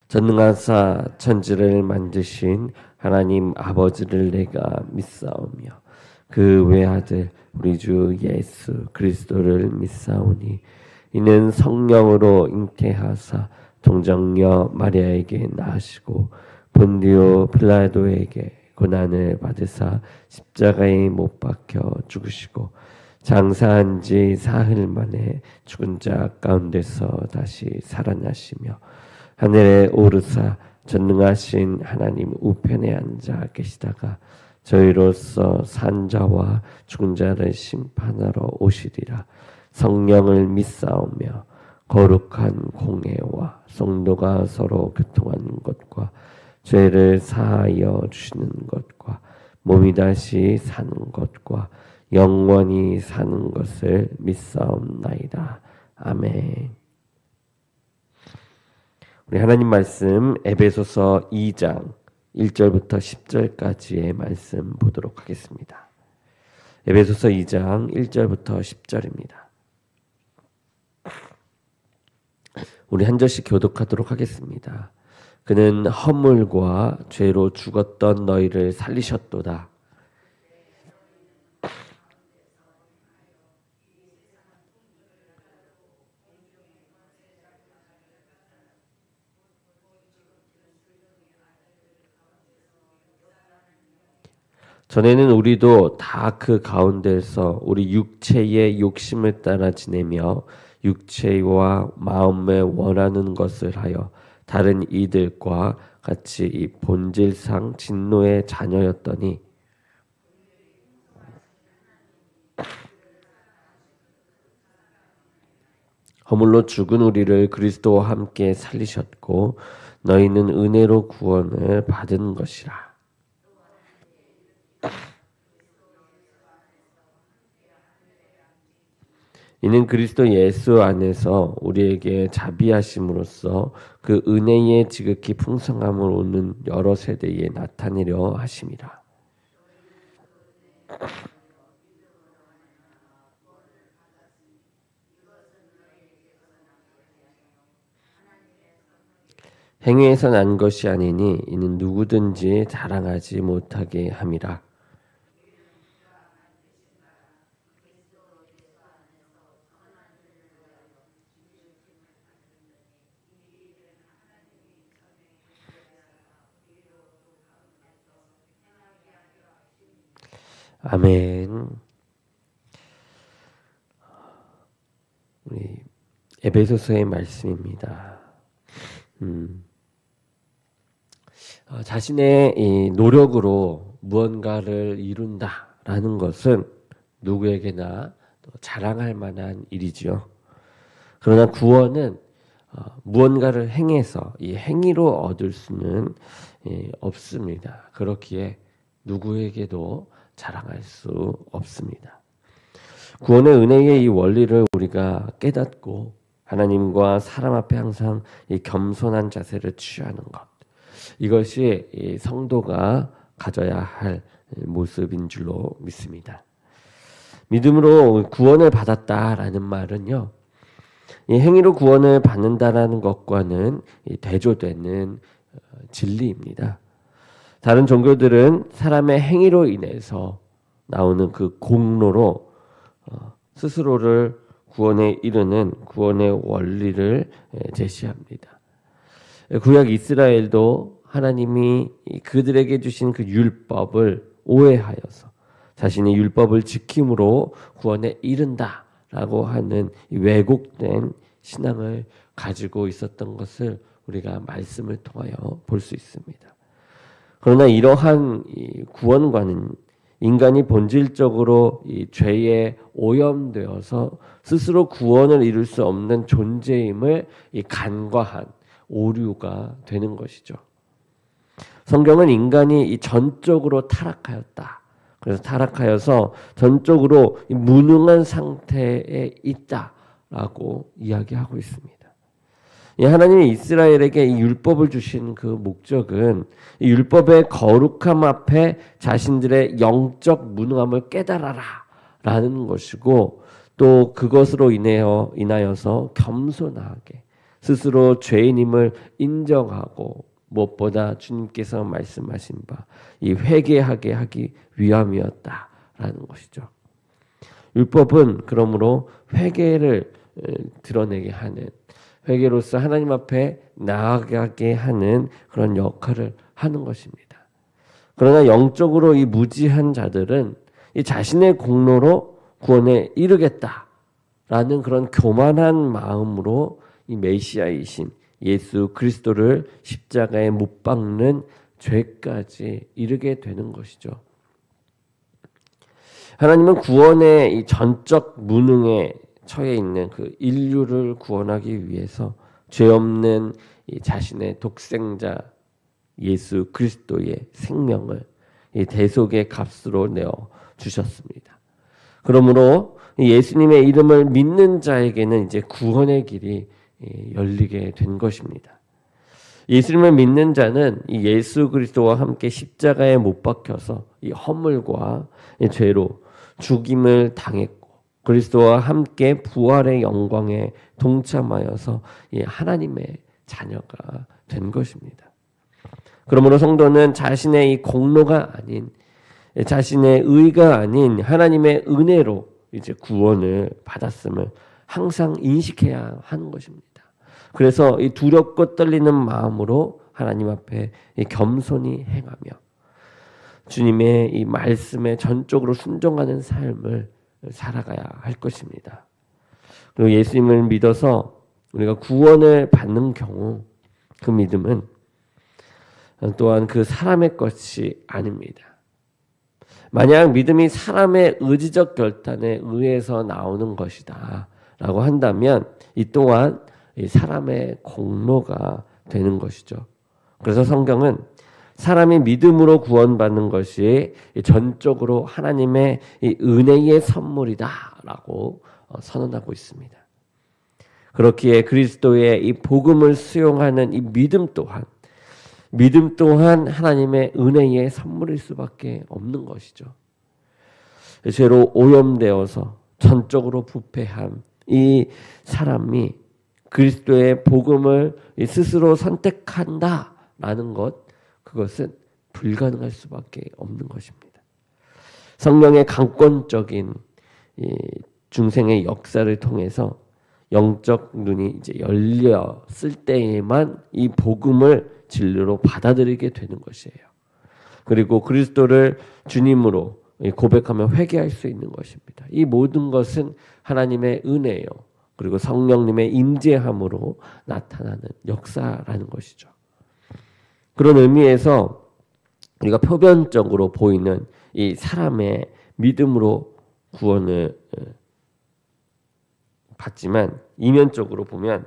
전능하사 천지를 만드신 하나님 아버지를 내가 믿사오며 그 외아들 우리 주 예수 그리스도를 믿사오니 이는 성령으로 잉태하사 동정녀 마리아에게 낳으시고 본디오 빌라도에게 고난을 받으사 십자가에 못 박혀 죽으시고 장사한 지 사흘 만에 죽은 자 가운데서 다시 살아나시며 하늘에 오르사 전능하신 하나님 우편에 앉아 계시다가 저희로서 산자와 죽은 자를 심판하러 오시리라. 성령을 믿사오며 거룩한 공회와 성도가 서로 교통하는 것과 죄를 사하여 주시는 것과 몸이 다시 사는 것과 영원히 사는 것을 믿사옵나이다. 아멘. 우리 하나님 말씀 에베소서 2장 1절부터 10절까지의 말씀 보도록 하겠습니다. 에베소서 2장 1절부터 10절입니다. 우리 한 절씩 교독하도록 하겠습니다. 그는 허물과 죄로 죽었던 너희를 살리셨도다. 전에는 우리도 다 그 가운데서 우리 육체의 욕심을 따라 지내며 육체와 마음에 원하는 것을 하여 다른 이들과 같이 이 본질상 진노의 자녀였더니 허물로 죽은 우리를 그리스도와 함께 살리셨고 너희는 은혜로 구원을 받은 것이라. 이는 그리스도 예수 안에서 우리에게 자비하심으로써 그 은혜의 지극히 풍성함을 오는 여러 세대에 나타내려 하심이라. 행위에서 난 것이 아니니 이는 누구든지 자랑하지 못하게 함이라. 아멘. 우리 에베소서의 말씀입니다. 자신의 이 노력으로 무언가를 이룬다라는 것은 누구에게나 자랑할 만한 일이지요. 그러나 구원은 무언가를 행해서 이 행위로 얻을 수는 없습니다. 그렇기에 누구에게도 자랑할 수 없습니다. 구원의 은혜의 이 원리를 우리가 깨닫고 하나님과 사람 앞에 항상 이 겸손한 자세를 취하는 것, 이것이 이 성도가 가져야 할 모습인 줄로 믿습니다. 믿음으로 구원을 받았다라는 말은요, 이 행위로 구원을 받는다라는 것과는 대조되는 진리입니다. 다른 종교들은 사람의 행위로 인해서 나오는 그 공로로 스스로를 구원에 이르는 구원의 원리를 제시합니다. 구약 이스라엘도 하나님이 그들에게 주신 그 율법을 오해하여서 자신의 율법을 지킴으로 구원에 이른다라고 하는 왜곡된 신앙을 가지고 있었던 것을 우리가 말씀을 통하여 볼 수 있습니다. 그러나 이러한 구원과는 인간이 본질적으로 이 죄에 오염되어서 스스로 구원을 이룰 수 없는 존재임을 간과한 오류가 되는 것이죠. 성경은 인간이 전적으로 타락하였다. 그래서 타락하여서 전적으로 무능한 상태에 있다라고 이야기하고 있습니다. 하나님이 이스라엘에게 이 율법을 주신 그 목적은 이 율법의 거룩함 앞에 자신들의 영적 무능함을 깨달아라 라는 것이고, 또 그것으로 인하여서 겸손하게 스스로 죄인임을 인정하고 무엇보다 주님께서 말씀하신 바 이 회개하게 하기 위함이었다라는 것이죠. 율법은 그러므로 회개를 드러내게 하는, 회개로서 하나님 앞에 나아가게 하는 그런 역할을 하는 것입니다. 그러나 영적으로 이 무지한 자들은 이 자신의 공로로 구원에 이르겠다라는 그런 교만한 마음으로 이 메시아이신 예수 그리스도를 십자가에 못 박는 죄까지 이르게 되는 것이죠. 하나님은 구원의 이 전적 무능에 처해 있는 그 인류를 구원하기 위해서 죄 없는 이 자신의 독생자 예수 그리스도의 생명을 이 대속의 값으로 내어 주셨습니다. 그러므로 예수님의 이름을 믿는 자에게는 이제 구원의 길이 열리게 된 것입니다. 예수님을 믿는 자는 이 예수 그리스도와 함께 십자가에 못 박혀서 이 허물과 이 죄로 죽임을 당했고 그리스도와 함께 부활의 영광에 동참하여서 이 하나님의 자녀가 된 것입니다. 그러므로 성도는 자신의 이 공로가 아닌, 자신의 의가 아닌 하나님의 은혜로 이제 구원을 받았음을 항상 인식해야 하는 것입니다. 그래서 이 두렵고 떨리는 마음으로 하나님 앞에 겸손히 행하며 주님의 이 말씀에 전적으로 순종하는 삶을 살아가야 할 것입니다. 그리고 예수님을 믿어서 우리가 구원을 받는 경우 그 믿음은 또한 그 사람의 것이 아닙니다. 만약 믿음이 사람의 의지적 결단에 의해서 나오는 것이다 라고 한다면 이 또한 이 사람의 공로가 되는 것이죠. 그래서 성경은 사람이 믿음으로 구원받는 것이 전적으로 하나님의 이 은혜의 선물이다라고 선언하고 있습니다. 그렇기에 그리스도의 이 복음을 수용하는 이 믿음 또한 하나님의 은혜의 선물일 수밖에 없는 것이죠. 죄로 오염되어서 전적으로 부패한 이 사람이 그리스도의 복음을 스스로 선택한다라는 것, 그것은 불가능할 수밖에 없는 것입니다. 성령의 강권적인 중생의 역사를 통해서 영적 눈이 이제 열렸을 때에만 이 복음을 진리로 받아들이게 되는 것이에요. 그리고 그리스도를 주님으로 고백하며 회개할 수 있는 것입니다. 이 모든 것은 하나님의 은혜요. 그리고 성령님의 임재함으로 나타나는 역사라는 것이죠. 그런 의미에서 우리가 표면적으로 보이는 이 사람의 믿음으로 구원을 받지만 이면적으로 보면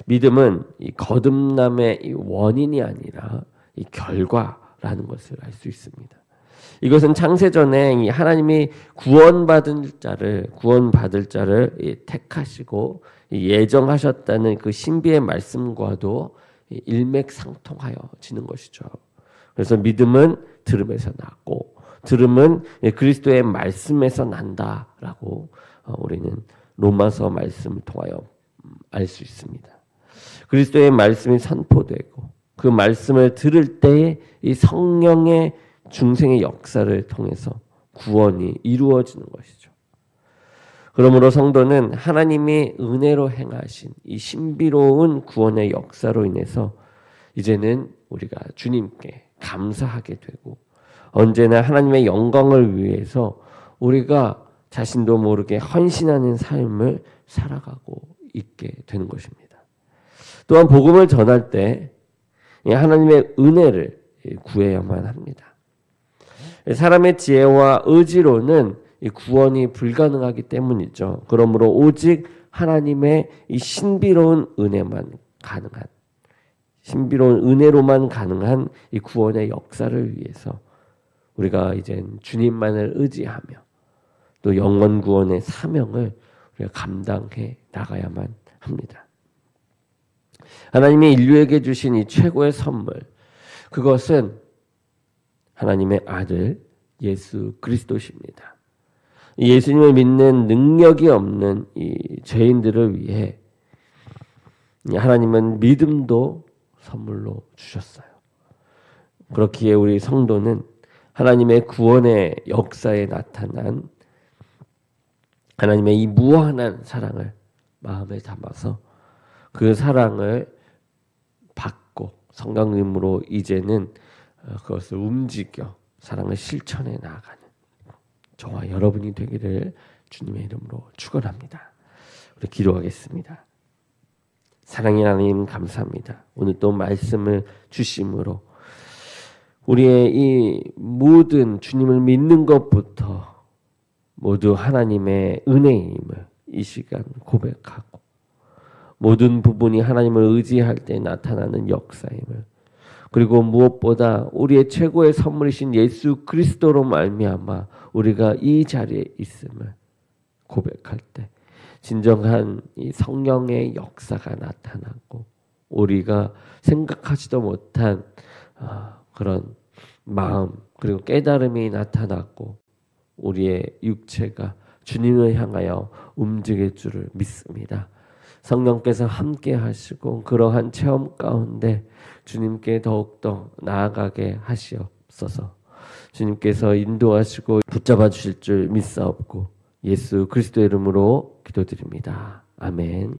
믿음은 이 거듭남의 이 원인이 아니라 이 결과라는 것을 알 수 있습니다. 이것은 창세전에 이 하나님이 구원받을 자를 택하시고 예정하셨다는 그 신비의 말씀과도 일맥상통하여지는 것이죠. 그래서 믿음은 들음에서 났고 들음은 그리스도의 말씀에서 난다라고 우리는 로마서 말씀을 통하여 알 수 있습니다. 그리스도의 말씀이 선포되고 그 말씀을 들을 때에 이 성령의 중생의 역사를 통해서 구원이 이루어지는 것이죠. 그러므로 성도는 하나님이 은혜로 행하신 이 신비로운 구원의 역사로 인해서 이제는 우리가 주님께 감사하게 되고 언제나 하나님의 영광을 위해서 우리가 자신도 모르게 헌신하는 삶을 살아가고 있게 되는 것입니다. 또한 복음을 전할 때 하나님의 은혜를 구해야만 합니다. 사람의 지혜와 의지로는 이 구원이 불가능하기 때문이죠. 그러므로 오직 하나님의 이 신비로운 은혜로만 가능한 이 구원의 역사를 위해서 우리가 이젠 주님만을 의지하며 또 영원 구원의 사명을 우리가 감당해 나가야만 합니다. 하나님이 인류에게 주신 이 최고의 선물, 그것은 하나님의 아들 예수 그리스도십니다. 예수님을 믿는 능력이 없는 이 죄인들을 위해 하나님은 믿음도 선물로 주셨어요. 그렇기에 우리 성도는 하나님의 구원의 역사에 나타난 하나님의 이 무한한 사랑을 마음에 담아서 그 사랑을 받고 성령님으로 이제는 그것을 움직여 사랑을 실천해 나아가는 저와 여러분이 되기를 주님의 이름으로 축원합니다. 우리 기도하겠습니다. 사랑의 하나님 감사합니다. 오늘 또 말씀을 주심으로 우리의 이 모든 주님을 믿는 것부터 모두 하나님의 은혜임을 이 시간 고백하고 모든 부분이 하나님을 의지할 때 나타나는 역사임을 그리고 무엇보다 우리의 최고의 선물이신 예수 그리스도로 말미암아 우리가 이 자리에 있음을 고백할 때 진정한 이 성령의 역사가 나타나고 우리가 생각하지도 못한 그런 마음 그리고 깨달음이 나타났고 우리의 육체가 주님을 향하여 움직일 줄을 믿습니다. 성령께서 함께 하시고 그러한 체험 가운데 주님께 더욱더 나아가게 하시옵소서. 주님께서 인도하시고 붙잡아 주실 줄 믿사옵고 예수 그리스도의 이름으로 기도드립니다. 아멘.